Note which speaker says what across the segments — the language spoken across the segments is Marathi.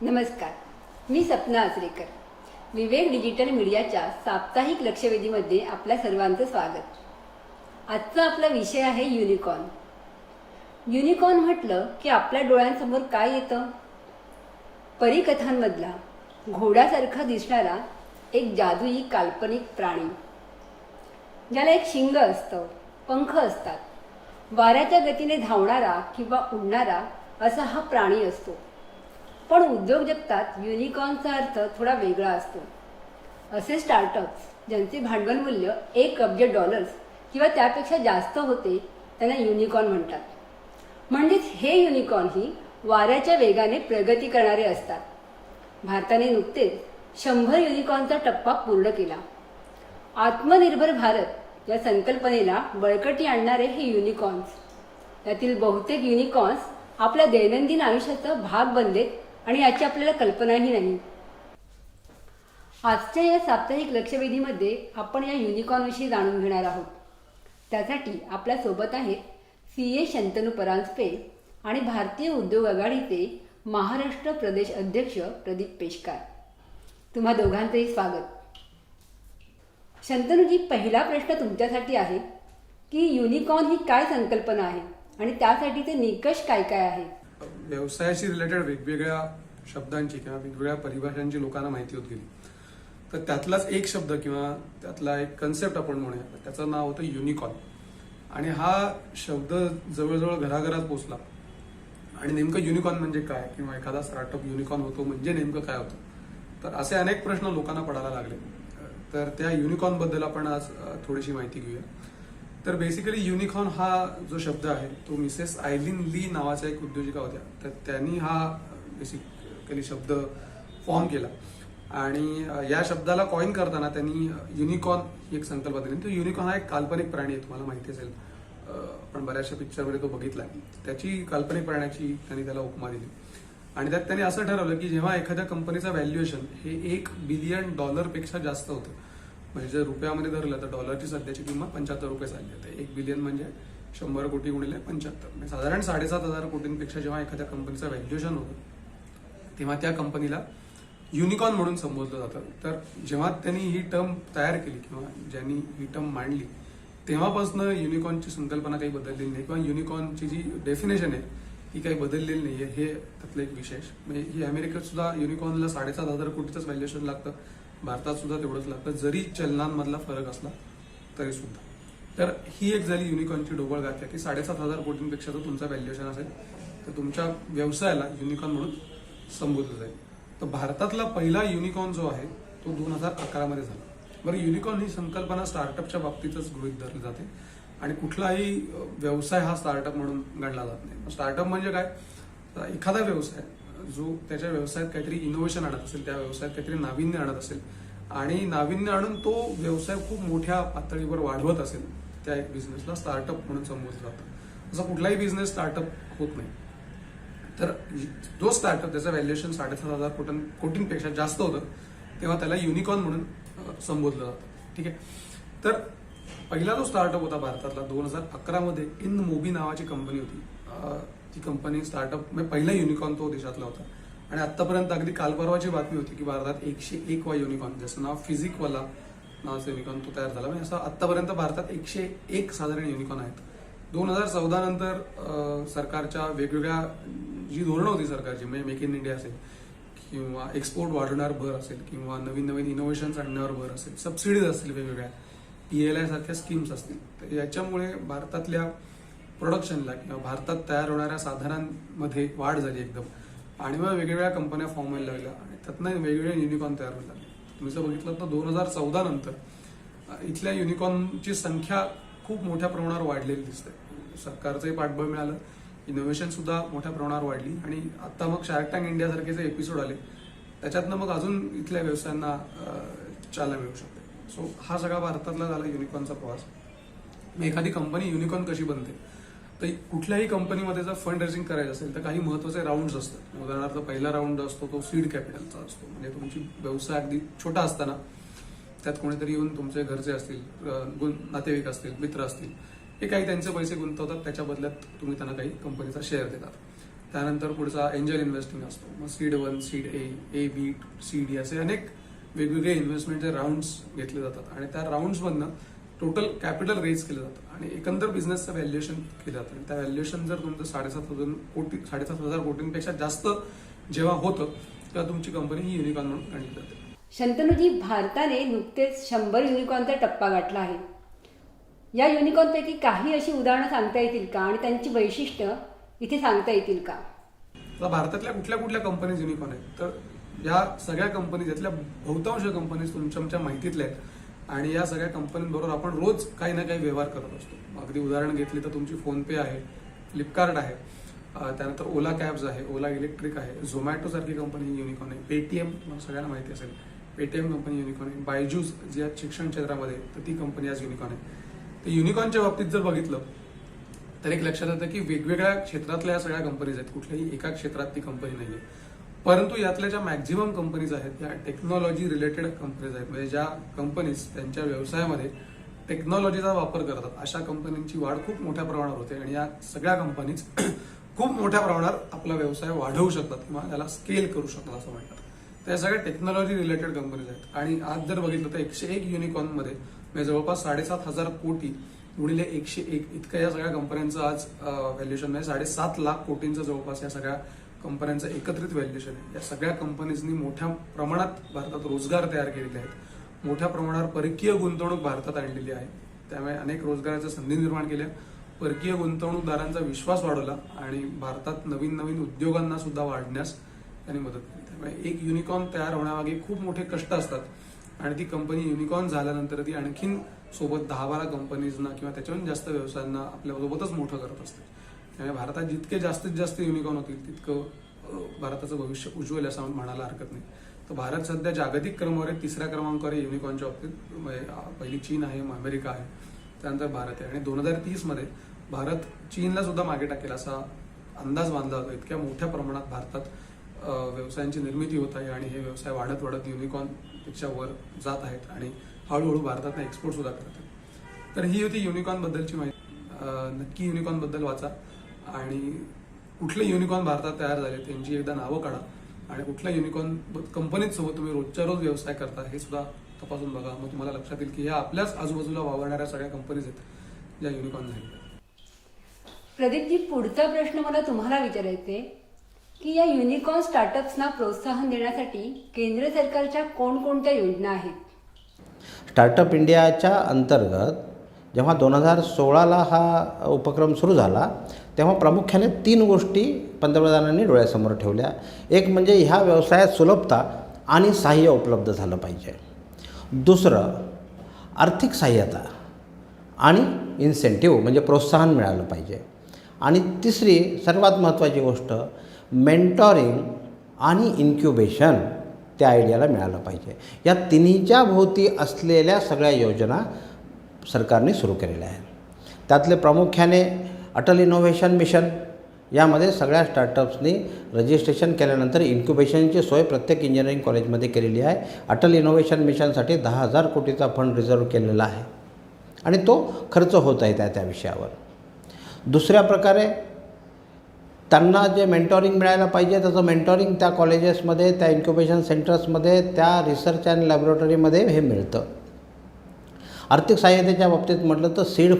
Speaker 1: नमस्कार, मी सपना आचरेकर. विवेक डिजिटल मीडियाच्या साप्ताहिक लक्षवेधीमध्ये आपल्या सर्वांचं स्वागत. आजचा आपला विषय आहे युनिकॉर्न. युनिकॉर्न म्हटलं की आपल्या डोळ्यांसमोर काय येतं? परीकथांमधला घोड्यासारखा दिसणारा एक जादुई काल्पनिक प्राणी, ज्याला एक शिंग असतं, पंख असतात. वाऱ्याच्या गतीने धावणारा किंवा उडणारा असा हा प्राणी असतो. पण उद्योग जगतात युनिकॉर्नचा अर्थ थोडा वेगळा असतो. असे स्टार्टअप्स ज्यांचे भांडवल मूल्य $1 अब्ज किंवा त्यापेक्षा जास्त होते त्यांना युनिकॉर्न म्हणतात. म्हणजेच हे युनिकॉर्न ही वाऱ्याच्या वेगाने प्रगती करणारे असतात. भारताने नुकतेच 100 युनिकॉर्नचा टप्पा पूर्ण केला. आत्मनिर्भर भारत या संकल्पनेला बळकटी आणणारे हे युनिकॉर्न्स. यातील बहुतेक युनिकॉर्न्स आपल्या दैनंदिन आयुष्याचा भाग बनलेत आणि याची आपल्याला कल्पनाही नाही. आजच्या या साप्ताहिक लक्षवेधीमध्ये आपण या युनिकॉर्नविषयी जाणून घेणार आहोत. त्यासाठी आपल्या सोबत आहेत CA शंतनू परांजपे आणि भारतीय उद्योग आघाडीचे महाराष्ट्र प्रदेश अध्यक्ष प्रदीप पेशकार. तुम्हा दोघांचंही स्वागत. शंतनूजी, पहिला प्रश्न तुमच्यासाठी आहे की युनिकॉर्न ही काय संकल्पना आहे आणि त्यासाठीचे निकष काय काय आहेत?
Speaker 2: व्यवसायाशी रिलेटेड वेगवेगळ्या शब्दांची किंवा वेगवेगळ्या परिभाषांची लोकांना माहिती होत गेली. तर त्यातलाच एक शब्द किंवा त्यातला एक कन्सेप्ट आपण म्हणूया, त्याचं नाव होतं युनिकॉर्न. आणि हा शब्द जवळजवळ घराघरात पोचला. आणि नेमकं युनिकॉर्न म्हणजे काय किंवा एखादा स्टार्टअप युनिकॉर्न होतो म्हणजे नेमकं काय होतं, तर असे अनेक प्रश्न लोकांना पडायला लागले. तर त्या युनिकॉर्न बद्दल आपण आज थोडीशी माहिती घेऊया. तर बेसिकली युनिकॉर्न हा जो शब्द आहे तो मिसेस आयलिन ली नावाच्या एक उद्योजिका होत्या. तर त्यांनी हा बेसिकली शब्द फॉर्म केला. आणि या शब्दाला कॉइन करताना त्यांनी युनिकॉर्न ही एक संकल्पना दिली. तो युनिकॉर्न हा एक काल्पनिक प्राणी आहे, तुम्हाला माहिती असेल, आपण बऱ्याचशा पिक्चरमध्ये तो बघितलाय. त्याची काल्पनिक प्राण्याची त्यांनी त्याला उपमा दिली. आणि त्यात त्यांनी असं ठरवलं की जेव्हा एखाद्या कंपनीचं व्हॅल्युएशन हे $1 बिलियन पेक्षा जास्त होतं, म्हणजे जर रुपयामध्ये धरलं तर डॉलरची सध्याची किंमत $75 झाली आहे. तर 1 बिलियन म्हणजे 100 कोटी गुणिले 75, म्हणजे साधारण 7,500 कोटींपेक्षा जेव्हा एखाद्या कंपनीचं व्हॅल्युएशन होतं तेव्हा त्या कंपनीला युनिकॉर्न म्हणून संबोधलं जातं. तर जेव्हा त्यांनी ही टर्म तयार केली किंवा ज्यांनी ही टर्म मांडली तेव्हापासून युनिकॉर्नची संकल्पना काही बदललेली नाही किंवा युनिकॉर्नची जी डेफिनेशन आहे ही काही बदललेली नाही आहे. हे त्यातलं एक विशेष. म्हणजे ही अमेरिकेत सुद्धा युनिकॉर्नला 7,500 कोटीचंच व्हॅल्युएशन लागतं, भारतात सुद्धा तेवढंच लागतं, जरी चलनांमधला फरक असला तरी सुद्धा. तर ही एक झाली युनिकॉर्नची ढोबळ गाथा की 7,500 कोटींपेक्षा जर तुमचा व्हॅल्युएशन असेल तर तुमच्या व्यवसायाला युनिकॉर्न म्हणून संबोधलं जाईल. तर भारतातला पहिला युनिकॉर्न जो आहे तो 2011 मध्ये झाला. बरं, युनिकॉर्न ही संकल्पना स्टार्टअपच्या बाबतीतच गृहीत धरली जाते आणि कुठलाही व्यवसाय हा स्टार्टअप म्हणून गणला जात नाही. स्टार्टअप म्हणजे काय? तर एखादा व्यवसाय जो त्याच्या व्यवसायात काहीतरी इनोव्हेशन आणत असेल, त्या व्यवसायात काहीतरी नाविन्य आणत असेल आणि नाविन्य आणून तो व्यवसाय खूप मोठ्या पातळीवर वाढवत असेल, त्या एक बिझनेसला स्टार्टअप म्हणून संबोधलं जातं. असं कुठलाही बिझनेस स्टार्टअप होत नाही. तर जो स्टार्टअप त्याचं व्हॅल्युएशन 7,500 कोटींपेक्षा जास्त होतं तेव्हा त्याला युनिकॉर्न म्हणून संबोधलं जातं. ठीक आहे. तर पहिला जो स्टार्टअप होता भारतातला 2011 मध्ये InMobi नावाची कंपनी होती. ती कंपनी स्टार्टअप म्हणजे पहिला युनिकॉर्न तो देशातला होता. आणि आतापर्यंत अगदी कालपरवाची बातमी होती की भारतात 101 युनिकॉर्न, ज्याचं नाव फिजिकवाला नावाचं युनिकॉर्न तो तयार झाला. म्हणजे असं आतापर्यंत भारतात 101 साधारण युनिकॉर्न आहेत. 2014 नंतर सरकारच्या वेगवेगळ्या जी धोरणं होती सरकारची, म्हणजे मेक इन इंडिया असेल किंवा एक्सपोर्ट वाढवण्यावर भर असेल किंवा नवीन नवीन इनोव्हेशन्स आणण्यावर भर असेल, सबसिडीज असतील, वेगवेगळ्या PLI सारख्या स्कीम्स असतील, तर याच्यामुळे भारतातल्या प्रोडक्शनला किंवा भारतात तयार होणाऱ्या साधनांमध्ये वाढ झाली एकदम. आणि मग वेगवेगळ्या कंपन्या फॉर्म व्हायला लागल्या आणि त्यातनं वेगवेगळे युनिकॉर्न तयार व्हायला लागले. तुम्ही जर बघितलं तर 2014 नंतर इथल्या युनिकॉर्नची संख्या खूप मोठ्या प्रमाणावर वाढलेली दिसते. सरकारचंही पाठबळ मिळालं, इनोव्हेशन सुद्धा मोठ्या प्रमाणावर वाढली आणि आता मग शार्क टँक इंडिया सारखे जे एपिसोड आले त्याच्यातनं मग अजून इथल्या व्यवसायांना चालना मिळू शकते. सो हा सगळा भारतातला झाला युनिकॉर्नचा प्रवास. एखादी कंपनी युनिकॉर्न कशी बनते? तर कुठल्याही कंपनीमध्ये जर फंड रेझिंग करायचं असेल तर काही महत्त्वाचे राऊंड्स असतात. उदाहरणार्थ पहिला राऊंड असतो तो सीड कॅपिटलचा असतो. म्हणजे तुमची व्यवसाय अगदी छोटा असताना त्यात कोणीतरी येऊन तुमचे घरचे असतील, नातेवाईक असतील, मित्र असतील, हे काही त्यांचे पैसे गुंतवतात, त्याच्या बदल्यात तुम्ही त्यांना काही कंपनीचा शेअर देतात. त्यानंतर पुढचा एंजल इन्व्हेस्टिंग असतो, मग seed 1, seed A, B, C, D असे अनेक वेगवेगळे इन्व्हेस्टमेंटचे राऊंड्स घेतले जातात आणि त्या राऊंड्समधनं टोटल कॅपिटल रेज केलं जातं आणि एकंदर बिझनेसचं व्हॅल्युएशन केलं जातं. त्या व्हॅल्युएशन जर तुमचं 7,500 कोटींपेक्षा जास्त जेव्हा होतं तेव्हा तुमची कंपनी ही युनिकॉर्न म्हणून गणली जाते.
Speaker 1: शंतनूजी, भारताने नुकतेच 100 युनिकॉर्नचा टप्पा गाठला आहे. या युनिकॉर्नपैकी काही अशी उदाहरणं सांगता येतील का आणि त्यांची वैशिष्ट्य इथे सांगता येतील का?
Speaker 2: आता भारतातल्या कुठल्या कुठल्या कंपनीज युनिकॉर्न आहेत, तर या सगळ्या कंपनीज यातल्या बहुतांश कंपनीज तुमच्या माहितीतल्या आहेत आणि या सगळ्या कंपनींबरोबर आपण रोज काही ना काही व्यवहार करत असतो. अगदी उदाहरण घेतली तर तुमची फोनपे आहे, फ्लिपकार्ट आहे, त्यानंतर ओला कॅब्स आहे, ओला इलेक्ट्रिक आहे, झोमॅटो सारखी कंपनी ही युनिकॉर्न आहे, पेटीएम सगळ्यांना माहिती असेल, पेटीएम कंपनी युनिकॉर्न आहे, बायजूस जी आज शिक्षण क्षेत्रामध्ये तर ती कंपनी आज युनिकॉर्न आहे. तर युनिकॉर्नच्या बाबतीत जर बघितलं तर एक लक्षात येतं की वेगवेगळ्या क्षेत्रातल्या या सगळ्या कंपनीज आहेत, कुठल्याही एका क्षेत्रात ती कंपनी नाहीये. परंतु यातल्या ज्या मॅक्झिमम कंपनीज आहेत त्या टेक्नॉलॉजी रिलेटेड कंपनीज आहेत, म्हणजे ज्या कंपनीज त्यांच्या व्यवसायामध्ये टेक्नॉलॉजीचा वापर करतात अशा कंपन्यांची वाढ खूप मोठ्या प्रमाणावर होते आणि या सगळ्या कंपनीज खूप मोठ्या प्रमाणात आपला व्यवसाय वाढवू शकतात किंवा त्याला स्केल करू शकतात असं म्हणतात. तर या सगळ्या टेक्नॉलॉजी रिलेटेड कंपनीज आहेत आणि आज जर बघितलं तर 101 युनिकॉर्नमध्ये म्हणजे जवळपास 7,500 कोटी गुणिले 101 इतकं या सगळ्या कंपन्यांचं आज व्हॅल्युएशन म्हणजे 7.5 लाख कोटींचं जवळपास या सगळ्या कंपन्यांचं एकत्रित व्हॅल्युएशन आहे. या सगळ्या कंपनीजनी मोठ्या प्रमाणात भारतात रोजगार तयार केलेले आहेत, मोठ्या प्रमाणावर परकीय गुंतवणूक भारतात आणलेली आहे, त्यामुळे अनेक रोजगाराच्या संधी निर्माण केल्या, परकीय गुंतवणूकदारांचा विश्वास वाढवला आणि भारतात नवीन नवीन उद्योगांना सुद्धा वाढण्यास त्यांनी मदत केली. त्यामुळे एक युनिकॉर्न तयार होण्यामागे खूप मोठे कष्ट असतात आणि ती कंपनी युनिकॉर्न झाल्यानंतर ती आणखीन सोबत 10-12 कंपनीजना किंवा त्याच्याहून जास्त व्यवसायांना आपल्यासोबतच मोठं करत असते. त्यामुळे भारतात जितके जास्तीत जास्त युनिकॉर्न होतील तितकं भारताचं भविष्य उज्ज्वल आहे असं म्हणायला हरकत नाही. तर भारत सध्या जागतिक क्रमावर 3ऱ्या क्रमांकावर आहे युनिकॉर्नच्या बाबतीत. पहिली चीन आहे, अमेरिका आहे, त्यानंतर भारत आहे आणि 2030 मध्ये भारत चीनला सुद्धा मागे टाकेल असा अंदाज बांधला जातो. इतक्या मोठ्या प्रमाणात भारतात व्यवसायांची निर्मिती होत आहे आणि हे व्यवसाय वाढत वाढत युनिकॉर्न पेक्षा वर जात आहेत आणि हळूहळू भारतात एक्सपोर्ट सुद्धा करत आहेत. तर ही होती युनिकॉर्न बद्दलची माहिती. नक्की युनिकॉर्न बद्दल वाचा आणि कुठले युनिकॉर्न भारतात तयार झाले त्यांची एकदा नावं काढा आणि कुठल्या युनिकॉर्न कंपनीत सोबत तुम्ही रोजच्या रोज व्यवसाय करता हे सुद्धा तपासून बघा. मग तुम्हाला लक्षात येईल की ह्या आपल्याच आजूबाजूला वावरणाऱ्या सगळ्या कंपनीज आहेत ज्या युनिकॉर्न झाल्या.
Speaker 1: प्रदीपजी, पुढचा प्रश्न मला तुम्हाला विचारायचा आहे की या युनिकॉर्न स्टार्टअप्सना प्रोत्साहन देण्यासाठी केंद्र सरकारच्या कोणकोणत्या योजना आहेत?
Speaker 3: स्टार्टअप इंडियाच्या अंतर्गत जेव्हा 2016ला हा उपक्रम सुरू झाला तेव्हा प्रामुख्याने 3 गोष्टी पंतप्रधानांनी डोळ्यासमोर ठेवल्या. एक म्हणजे ह्या व्यवसायात सुलभता आणि सहाय्य उपलब्ध झालं पाहिजे. दुसरं आर्थिक सहाय्यता आणि इन्सेंटिव्ह म्हणजे प्रोत्साहन मिळालं पाहिजे. आणि तिसरी सर्वात महत्त्वाची गोष्ट मेंटॉरिंग आणि इन्क्युबेशन त्या आयडियाला मिळालं पाहिजे. या तिन्हीच्या भोवती असलेल्या सगळ्या योजना सरकारने सुरू केलेल्या आहेत. त्यातले प्रामुख्याने अटल इनोव्हेशन मिशन यामध्ये सगळ्या स्टार्टअप्सनी रजिस्ट्रेशन केल्यानंतर इन्क्युबेशनची सोय प्रत्येक इंजिनिअरिंग कॉलेजमध्ये केलेली आहे. अटल इनोव्हेशन मिशनसाठी 10,000 कोटीचा फंड रिझर्व्ह केलेला आहे आणि तो खर्च होत आहे त्या विषयावर. दुसऱ्या प्रकारे त्यांना जे मेंटॉरिंग मिळायला पाहिजे त्याचं मेंटॉरिंग त्या कॉलेजेसमध्ये, त्या इन्क्युबेशन सेंटर्समध्ये, त्या रिसर्च अँड लॅबोरेटरीमध्ये हे मिळतं. आर्थिक सहाय्यतेच्या बाबतीत म्हटलं तर सीड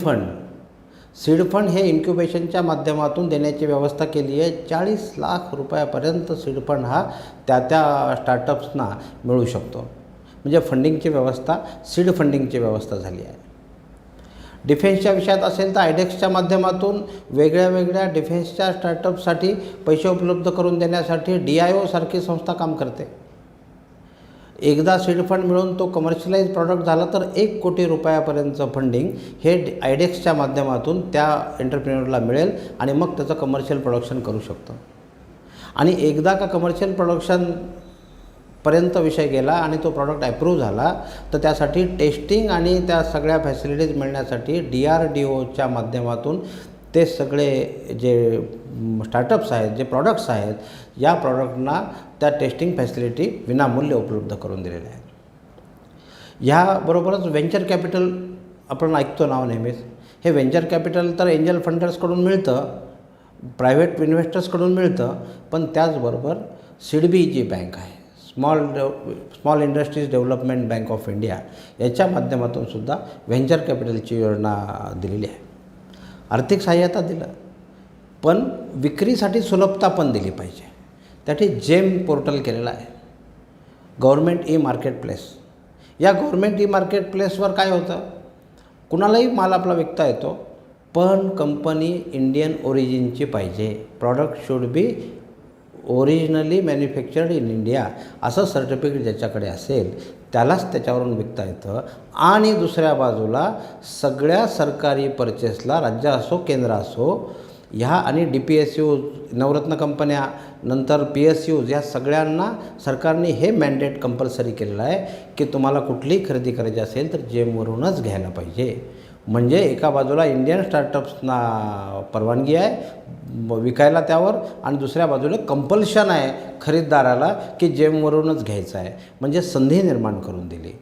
Speaker 3: फंड हे इन्क्युबेशनच्या माध्यमातून देण्याची व्यवस्था केली आहे. 40 लाख रुपयापर्यंत सीड फंड हा त्या स्टार्टअप्सना मिळू शकतो. म्हणजे फंडिंगची व्यवस्था, सीड फंडिंगची व्यवस्था झाली आहे. डिफेन्सच्या विषयात असेल तर आयडेक्सच्या माध्यमातून वेगळ्या डिफेन्सच्या स्टार्टअपसाठी पैसे उपलब्ध करून देण्यासाठी DIO सारखी संस्था काम करते. एकदा सीड फंड मिळून तो कमर्शियलाइज प्रॉडक्ट झाला तर 1 कोटी रुपयापर्यंतचं फंडिंग हे आयडेक्सच्या माध्यमातून त्या एंटरप्रेन्योरला मिळेल आणि मग त्याचं कमर्शियल प्रोडक्शन करू शकतो. आणि एकदा का कमर्शियल प्रोडक्शनपर्यंत विषय गेला आणि तो प्रॉडक्ट अप्रूव्ह झाला तर त्यासाठी टेस्टिंग आणि त्या सगळ्या फॅसिलिटीज मिळण्यासाठी DRDOच्या माध्यमातून ते सगळे जे स्टार्टअप्स आहेत, जे प्रॉडक्ट्स आहेत, या प्रॉडक्टना त्या टेस्टिंग फॅसिलिटी विनामूल्य उपलब्ध करून दिलेल्या आहेत. ह्याबरोबरच व्हेंचर कॅपिटल आपण ऐकतो नाव नेहमीच. हे व्हेंचर कॅपिटल तर एंजल फंडर्सकडून मिळतं, प्रायव्हेट इन्व्हेस्टर्सकडून मिळतं, पण त्याचबरोबर सिडबी जी बँक आहे, small industries development bank of India, याच्या माध्यमातून सुद्धा व्हेंचर कॅपिटलची योजना दिलेली आहे. आर्थिक सहाय्यता दिलं, पण विक्रीसाठी सुलभता पण दिली पाहिजे. त्यासाठी जेम पोर्टल केलेलं आहे, गव्हर्मेंट ई मार्केट प्लेस. या गव्हर्मेंट ई मार्केट प्लेसवर काय होतं, कुणालाही माल आपला विकता येतो, पण कंपनी इंडियन ओरिजिनची पाहिजे. Product should be originally manufactured in India असं सर्टिफिकेट ज्याच्याकडे असेल त्यालाच त्याच्यावरून विकता येतं. आणि दुसऱ्या बाजूला सगळ्या सरकारी परचेसला, राज्य असो केंद्र असो, ह्या आणि DPSU, नवरत्न कंपन्या, नंतर PSUs, या सगळ्यांना सरकारने हे मॅन्डेट कंपल्सरी केलेलं आहे की तुम्हाला कुठलीही खरेदी करायची असेल तर जेमवरूनच घ्यायला पाहिजे. म्हणजे एका बाजूला इंडियन स्टार्टअप्सना परवानगी आहे विकायला त्यावर, आणि दुसऱ्या बाजूला कंपल्शन आहे खरीददाराला की जेमवरूनच घ्यायचं आहे. म्हणजे संधी निर्माण करून दिली.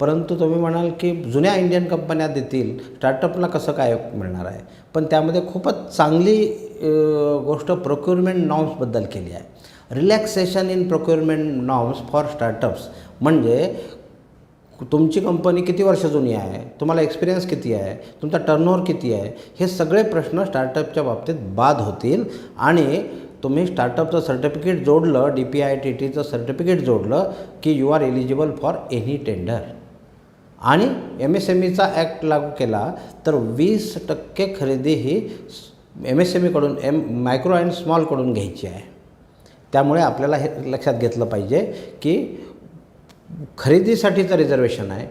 Speaker 3: परंतु तुम्ही म्हणाल की जुन्या इंडियन कंपन्या देतील, स्टार्टअपला कसं काय मिळणार आहे? पण त्यामध्ये खूपच चांगली गोष्ट प्रोक्युरमेंट नॉर्म्सबद्दल केली आहे. Relaxation in procurement norms for startups. म्हणजे तुमची कंपनी किती वर्ष जुनी आहे, तुम्हाला एक्सपिरियन्स किती आहे, तुमचा टर्नओव्हर किती आहे, हे सगळे प्रश्न स्टार्टअपच्या बाबतीत बाद होतील. आणि तुम्ही स्टार्टअपचं सर्टिफिकेट जोडलं, DPIITTचं सर्टिफिकेट जोडलं की you are eligible for any tender. आणि MSMEचा ॲक्ट लागू केला तर 20% खरेदी ही MSMEकडून, मायक्रो अँड स्मॉलकडून घ्यायची आहे. त्यामुळे आपल्याला हे लक्षात घेतलं पाहिजे की खरेदीसाठीचं रिझर्वेशन आहे,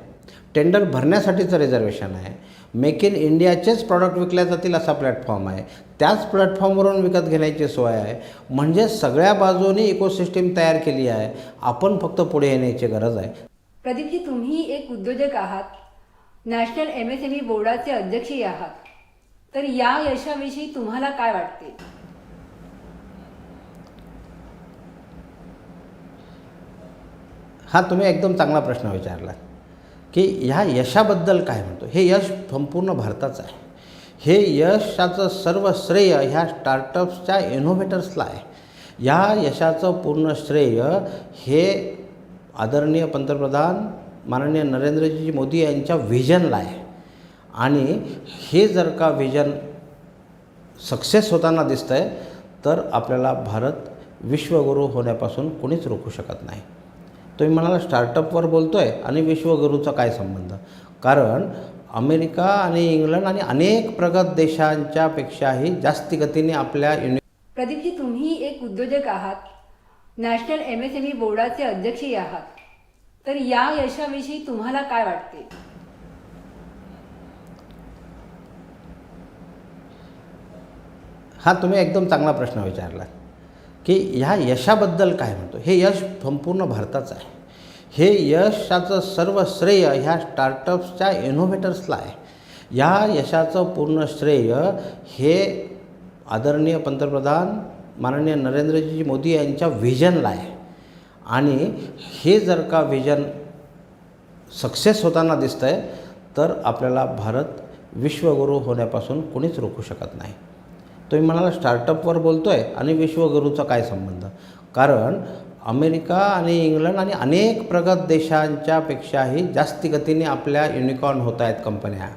Speaker 3: टेंडर भरण्यासाठीचं रिझर्वेशन आहे, मेक इन इंडियाचेच प्रॉडक्ट विकल्या जातील असा प्लॅटफॉर्म आहे, त्याच प्लॅटफॉर्मवरून विकत घेण्याची सोय आहे. म्हणजे सगळ्या बाजूनी इकोसिस्टीम तयार केली आहे. आपण फक्त पुढे येण्याची गरज आहे.
Speaker 1: प्रदीपजी, तुम्ही एक उद्योजक आहात, नॅशनल MSME बोर्डाचे अध्यक्षही आहात, तर या यशाविषयी तुम्हाला काय वाटते?
Speaker 3: हा तुम्ही एकदम चांगला प्रश्न विचारला की ह्या यशाबद्दल काय म्हणतो. हे यश संपूर्ण भारताचं आहे. हे यशाचं सर्व श्रेय ह्या स्टार्टअप्सच्या इनोव्हेटर्सला आहे. या यशाचं पूर्ण श्रेय हे आदरणीय पंतप्रधान माननीय नरेंद्रजी मोदी यांच्या व्हिजनला आहे. आणि हे जर का व्हिजन सक्सेस होताना दिसतं आहे तर आपल्याला भारत विश्वगुरू होण्यापासून कोणीच रोखू शकत नाही. तुम्ही म्हणाला स्टार्टअपवर बोलतो आहे आणि विश्वगुरूचा काय संबंध? कारण अमेरिका आणि इंग्लंड आणि अनेक प्रगत देशांच्या पेक्षाही जास्ती गतीने आपल्या
Speaker 1: प्रदीपजी, तुम्ही एक उद्योजक आहात, नॅशनल MSME बोर्डाचे अध्यक्षही आहात, तर या यशाविषयी तुम्हाला काय वाटते?
Speaker 3: हा तुम्ही एकदम चांगला प्रश्न विचारला की ह्या यशाबद्दल काय म्हणतो. हे यश संपूर्ण भारताचं आहे. हे यशाचं सर्व श्रेय ह्या स्टार्टअप्सच्या इनोव्हेटर्सला आहे. या यशाचं पूर्ण श्रेय हे आदरणीय पंतप्रधान माननीय नरेंद्रजी मोदी यांच्या व्हिजनला आहे. आणि हे जर का व्हिजन सक्सेस होताना दिसतं आहे तर आपल्याला भारत विश्वगुरू होण्यापासून कोणीच रोखू शकत नाही. तुम्ही म्हणाला स्टार्टअपवर बोलतो आहे आणि विश्वगुरूचा काय संबंध? कारण अमेरिका आणि इंग्लंड आणि अनेक प्रगत देशांच्या पेक्षाही जास्ती गतीने आपल्या युनिकॉर्न होत आहेत कंपन्या.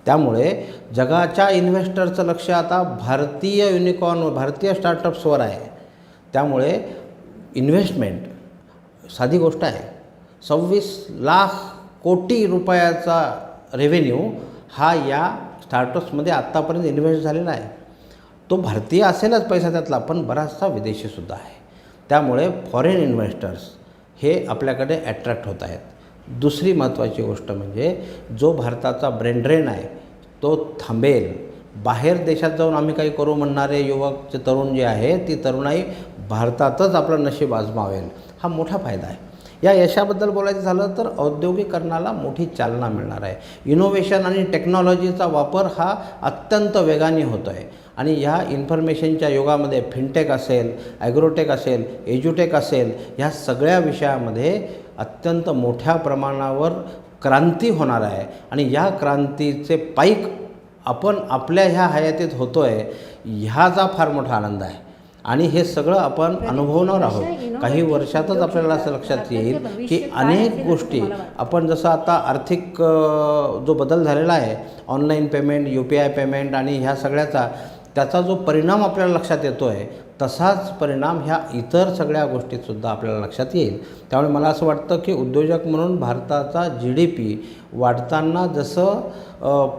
Speaker 3: त्यामुळे जगाच्या इन्व्हेस्टरचं लक्ष आता भारतीय युनिकॉर्न, भारतीय स्टार्टअप्सवर आहे. त्यामुळे इन्व्हेस्टमेंट साधी गोष्ट आहे. 26 लाख कोटी रुपयाचा रेव्हेन्यू हा या स्टार्टअप्समध्ये आत्तापर्यंत इन्व्हेस्ट झालेला आहे. तो भारतीय असेलच पैसा त्यातला, पण बराचसा विदेशीसुद्धा आहे. त्यामुळे फॉरेन इन्व्हेस्टर्स हे आपल्याकडे ॲट्रॅक्ट होत आहेत. दुसरी महत्त्वाची गोष्ट म्हणजे जो भारताचा ब्रेन ड्रेन आहे तो थांबेल. बाहेर देशात जाऊन आम्ही काही करू म्हणणारे युवक तरुण जे आहे ती तरुणाई भारतातच आपलं नशीब आजमावेल. हा मोठा फायदा आहे. या यशाबद्दल बोलायचं झालं तर औद्योगिकरणाला मोठी चालना मिळणार आहे. इनोव्हेशन आणि टेक्नॉलॉजीचा वापर हा अत्यंत वेगाने होतो आहे. आणि ह्या इन्फॉर्मेशनच्या युगामध्ये फिनटेक असेल, ॲग्रोटेक असेल, एज्युटेक असेल, ह्या सगळ्या विषयामध्ये अत्यंत मोठ्या प्रमाणावर क्रांती होणार आहे. आणि या क्रांतीचे पाईक आपण आपल्या ह्या हयातीत होतोय ह्याचा फार मोठा आनंद आहे आणि हे सगळं आपण अनुभवणार आहोत. काही वर्षातच आपल्याला असं लक्षात येईल की अनेक गोष्टी आपण जसं आता आर्थिक जो बदल झालेला आहे, ऑनलाईन पेमेंट, UPI पेमेंट आणि ह्या सगळ्याचा त्याचा जो परिणाम आपल्याला लक्षात येतो आहे, तसाच परिणाम ह्या इतर सगळ्या गोष्टीतसुद्धा आपल्याला लक्षात येईल. त्यामुळे मला असं वाटतं की उद्योजक म्हणून भारताचा GDP वाढताना जसं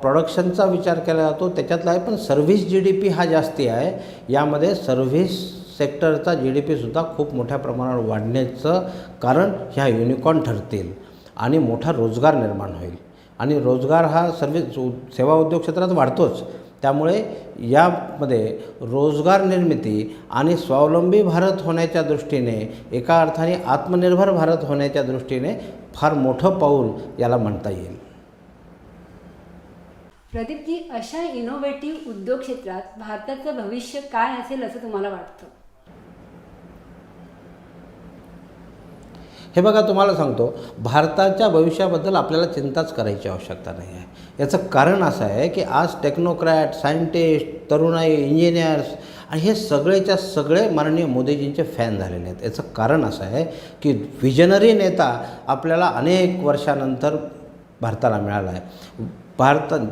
Speaker 3: प्रोडक्शनचा विचार केला जातो त्याच्यातला आहे, पण सर्व्हिस GDP हा जास्ती आहे. यामध्ये सर्व्हिस सेक्टरचा GDPसुद्धा खूप मोठ्या प्रमाणावर वाढण्याचं कारण ह्या युनिकॉर्न ठरतील आणि मोठा रोजगार निर्माण होईल. आणि रोजगार हा सेवा उद्योग क्षेत्रात वाढतोच. त्यामुळे यामध्ये रोजगार निर्मिती आणि स्वावलंबी भारत होण्याच्या दृष्टीने, एका अर्थाने आत्मनिर्भर भारत होण्याच्या दृष्टीने फार मोठं पाऊल याला म्हणता येईल.
Speaker 1: प्रदीपजी, अशा इनोव्हेटिव्ह उद्योग क्षेत्रात भारताचं भविष्य काय असेल असं तुम्हाला वाटतं?
Speaker 3: हे बघा, तुम्हाला सांगतो, भारताच्या भविष्याबद्दल आपल्याला चिंताच करायची आवश्यकता नाही आहे. याचं कारण असं आहे की आज टेक्नोक्रॅट, सायंटिस्ट, तरुणाई, इंजिनियर्स आणि हे सगळेच्या सगळे माननीय मोदीजींचे फॅन झालेले आहेत. याचं कारण असं आहे की विजनरी नेता आपल्याला अनेक वर्षानंतर भारताला मिळाला आहे.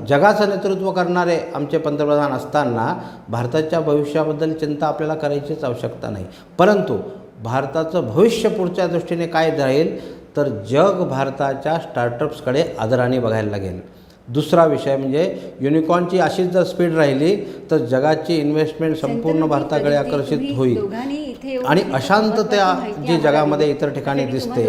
Speaker 3: जगाचं नेतृत्व करणारे आमचे पंतप्रधान असताना भारताच्या भविष्याबद्दल चिंता आपल्याला करायचीच आवश्यकता नाही. परंतु भारताचं भविष्य पुढच्या दृष्टीने काय राहील तर जग भारताच्या स्टार्टअप्सकडे आदराने बघायला लागेल. दुसरा विषय म्हणजे युनिकॉर्नची अशीच जर स्पीड राहिली तर जगाची इन्व्हेस्टमेंट संपूर्ण भारताकडे आकर्षित होईल आणि अशांतता जी जगामध्ये इतर ठिकाणी दिसते,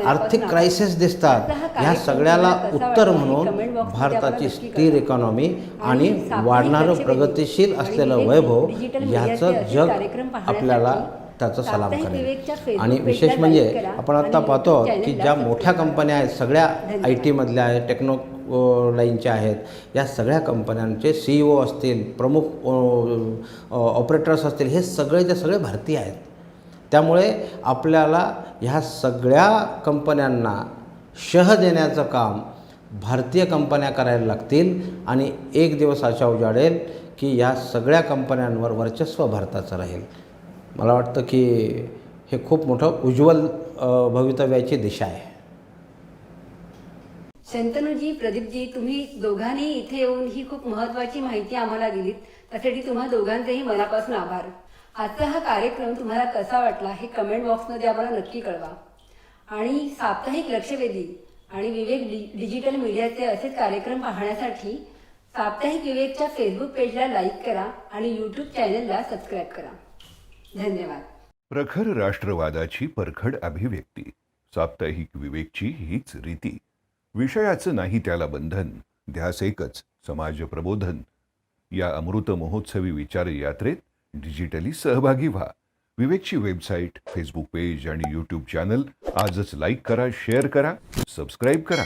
Speaker 3: आर्थिक क्रायसिस दिसतात, ह्या सगळ्याला उत्तर म्हणून भारताची स्थिर इकॉनॉमी आणि वाढणारं प्रगतिशील असलेलं वैभव ह्याचं जग आपल्याला त्याचा सलाम करेल. आणि विशेष म्हणजे आपण आत्ता पाहतो की ज्या मोठ्या कंपन्या आहेत, सगळ्या IT मधल्या आहेत, टेक्नो लाईनच्या आहेत, या सगळ्या कंपन्यांचे CEO असतील, प्रमुख ऑपरेटर्स असतील, हे सगळेचे सगळे भारतीय आहेत. त्यामुळे आपल्याला ह्या सगळ्या कंपन्यांना शह देण्याचं काम भारतीय कंपन्या करायला लागतील आणि एक दिवस अशा उजाडेल की या सगळ्या कंपन्यांवर वर्चस्व भारताचं राहील. मला वाटतं की हे खूप मोठं उज्ज्वल भवितव्याची दिशा आहे.
Speaker 1: शंतनूजी, प्रदीपजी, तुम्ही दोघांनी इथे येऊन ही खूप महत्त्वाची माहिती आम्हाला दिलीत. त्यासाठी तुम्हा दोघांचेही मनापासून आभार. आजचा हा कार्यक्रम तुम्हाला कसा वाटला हे कमेंट बॉक्समध्ये आम्हाला नक्की कळवा. आणि साप्ताहिक लक्षवेधी आणि विवेक डिजिटल मीडियाचे असेच कार्यक्रम पाहण्यासाठी साप्ताहिक विवेकच्या फेसबुक पेजला लाईक करा आणि YouTube चॅनलला सबस्क्राईब करा. धन्यवाद.
Speaker 4: प्रखर राष्ट्रवादाची परखड अभिव्यक्ती, साप्ताहिक विवेकची हीच रीती. विषयाचं नाही त्याला बंधन, ध्यास एकच समाज प्रबोधन. या अमृत महोत्सवी विचार यात्रेत डिजिटली सहभागी व्हा. विवेकची वेबसाईट, फेसबुक पेज आणि YouTube चॅनल आजच लाईक करा, शेअर करा, सबस्क्राईब करा.